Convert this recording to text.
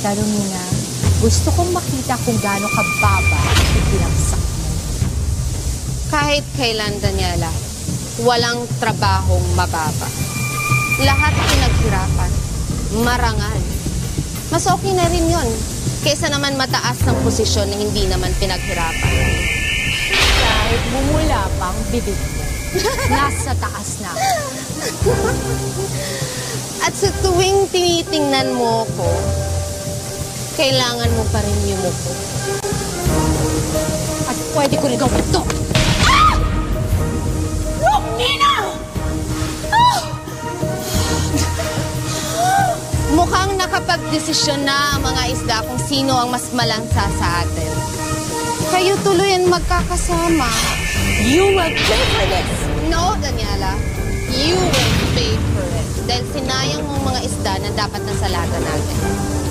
Pero Nina, gusto kong makita kung gaano kababa ang pinagsak mo. Kahit kailan, Daniela, walang trabahong mababa. Lahat pinaghirapan, marangal. Mas okay na rin yun, kaysa naman mataas ng posisyon na hindi naman pinaghirapan. Kahit bumula pa ang bibig mo, nasa taas na. At sa tuwing tinitingnan mo ko, kailangan mo pa rin yumuko. At pwede ko rin gawin ito. Ah! Look, Nina! Ah! Mukhang nakapag-desisyon na ang mga isda kung sino ang mas malansa sa atin. Kayo tuloy ang magkakasama. You will pay for this! No, Daniela. You will pay for it. Dahil sinayang mo mga isda na dapat nasalada natin.